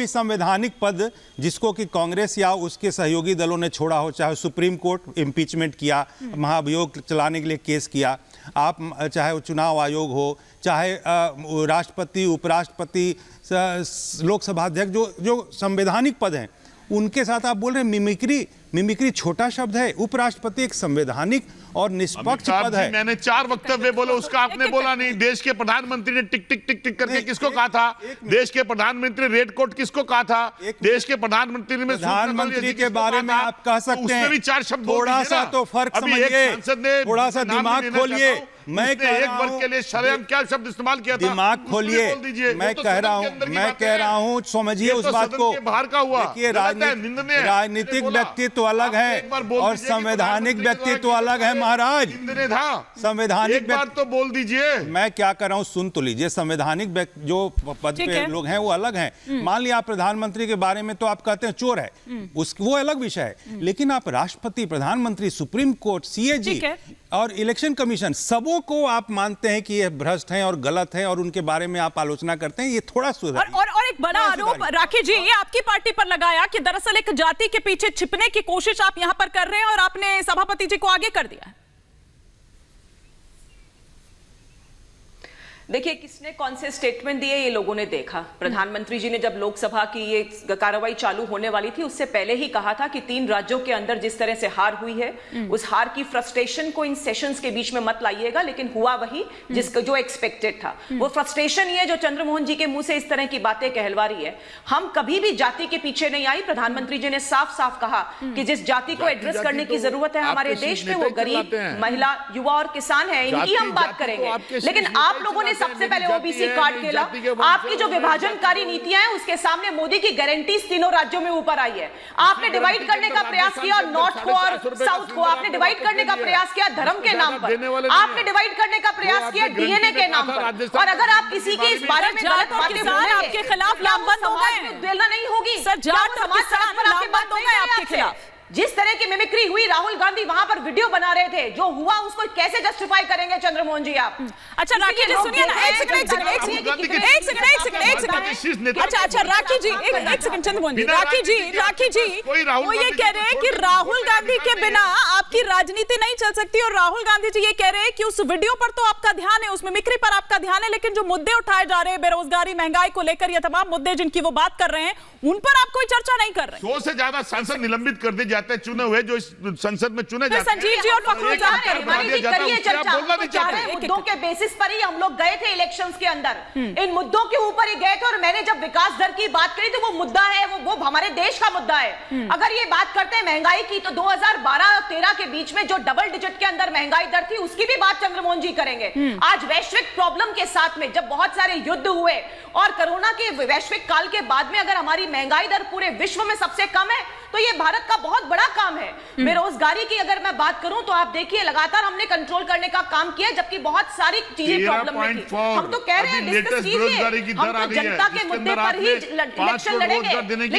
भी संवैधानिक पद जिसको कि कांग्रेस या उसके सहयोगी दलों ने छोड़ा हो, चाहे सुप्रीम कोर्ट इम्पीचमेंट किया, महाभियोग चलाने के लिए केस किया, आप चाहे वो चुनाव आयोग हो, चाहे राष्ट्रपति, उपराष्ट्रपति, लोकसभा अध्यक्ष, जो संवैधानिक पद हैं, उनके साथ आप बोल रहे हैं मिमिक्री छोटा शब्द है। उपराष्ट्रपति एक संवैधानिक और निष्पक्ष पद है। मैंने 4 वक्तव्य बोले, उसका आपने बोला नहीं। देश के प्रधानमंत्री ने टिक टिक टिक टिक करके किसको कहा था? देश के प्रधानमंत्री रेड कोट किसको कहा था? देश के प्रधानमंत्री ने प्रधानमंत्री के बारे में आप कह सकते हैं, उसमें भी 4 शब्द थोड़ा सा तो फर्क समझिए, थोड़ा सा दिमाग खोलिए। मैं कह रहा हूं, वर्ग के लिए शरेआम क्या शब्द इस्तेमाल किया था? दिमाग खोलिए। मैं कह रहा हूं समझिए उस बात को। बाहर का हुआ। देखिए, राजनीतिक व्यक्तित्व अलग है और संवैधानिक व्यक्तित्व अलग है महाराज। संवैधानिक बार तो बोल दीजिए। मैं क्या कर रहा हूं, सुन तो लीजिए। संवैधानिक जो पद पे लोग हैं वो अलग हैं। मान लिया आप प्रधानमंत्री के बारे में तो आप कहते हैं चोर है, वो अलग विषय है। लेकिन आप राष्ट्रपति, प्रधानमंत्री, सुप्रीम कोर्ट, सीएजी और इलेक्शन कमीशन, सबों को आप मानते हैं कि ये भ्रष्ट हैं और गलत हैं और उनके बारे में आप आलोचना करते हैं। ये थोड़ा सुधार। और एक बड़ा आरोप राखी जी ये आपकी पार्टी पर लगाया कि दरअसल एक जाति के पीछे छिपने की कोशिश आप यहां पर कर रहे हैं और आपने सभापति जी को आगे कर दिया है। देखिए, किसने कौन से स्टेटमेंट दिए ये लोगों ने देखा। प्रधानमंत्री जी ने जब लोकसभा की ये कार्रवाई चालू होने वाली थी उससे पहले ही कहा था कि 3 राज्यों के अंदर जिस तरह से हार हुई है, उस हार की फ्रस्ट्रेशन को इन सेशंस के बीच में मत लाइएगा। लेकिन हुआ वही जिसका जो एक्सपेक्टेड था। वो फ्रस्ट्रेशन ये जो चंद्रमोहन जी के मुंह से इस तरह की बातें कहलवा रही है। हम कभी भी जाति के पीछे नहीं आई। प्रधानमंत्री जी ने साफ साफ कहा कि जिस जाति को एड्रेस करने की जरूरत है हमारे देश में, वो गरीब, महिला, युवा और किसान है। इनकी हम बात करेंगे। लेकिन आप लोगों ने सबसे पहले ओबीसी कार्ड खेला। आपकी जो विभाजनकारी नीतियां हैं उसके सामने मोदी की गारंटीज तीनों राज्यों में ऊपर आई है। आपने डिवाइड करने का प्रयास किया, नॉर्थ को और साउथ को आपने डिवाइड करने का प्रयास किया धर्म के नाम पर। आपने डिवाइड करने का प्रयास किया डीएनए के नाम पर। और अगर आप किसी के इस बारे में गलत बातें बोलेंगे, आपके खिलाफ लामबंद हो गए, उद्वेलना नहीं होगी। समाज सड़क पर आपके बात हो गए आपके खिलाफ। जिस तरह की मिमिक्री हुई, राहुल गांधी वहां पर वीडियो बना रहे थे, जो हुआ उसको कैसे जस्टिफाई करेंगे चंद्रमोहन जी आप? अच्छा राखी जी सुनिए ना, एक सेकंड। अच्छा राखी जी एक सेकंड। चंद्रमोहन जी, राखी जी वो ये कह रहे हैं कि राहुल गांधी के बिना आपकी राजनीति नहीं चल सकती। और राहुल गांधी जी ये कह रहे हैं कि उस वीडियो पर तो आपका ध्यान है, उस मिमिक्री पर आपका ध्यान है, लेकिन जो मुद्दे उठाए जा रहे हैं, बेरोजगारी, महंगाई को लेकर, ये तमाम मुद्दे जिनकी वो बात कर रहे हैं, उन पर आप कोई चर्चा नहीं कर रहे। 100 से ज्यादा सांसद निलंबित कर दिए जाते हैं, चुने हुए जो इस संसद में चुने जाते हैं। संजीव जी और फखरुल मुद्दों के बेसिस पर ही हम लोग गए थे इलेक्शंस के अंदर। इन मुद्दों के ऊपर ही गए थे। और मैंने जब विकास दर की बात करी तो वो मुद्दा है, वो हमारे देश का मुद्दा है। अगर ये बात करते हैं महंगाई की, तो 2012-13 के बीच में जो डबल डिजिट के अंदर महंगाई दर थी उसकी भी बात चंद्रमोहन जी करेंगे। आज वैश्विक प्रॉब्लम के साथ में जब बहुत सारे युद्ध हुए और कोरोना के वैश्विक काल के बाद में अगर हमारी महंगाई दर पूरे विश्व में सबसे कम है, तो ये भारत का बहुत बड़ा काम है। बेरोजगारी की अगर मैं बात करूं तो आप देखिए लगातार हमने कंट्रोल करने का काम किया, जबकि बहुत सारी चीजें प्रॉब्लम में थी। हम तो कह रहे हैं डिस्कस कीजिए, हम तो जनता के मुद्दे पर ही इलेक्शन लड़ेंगे।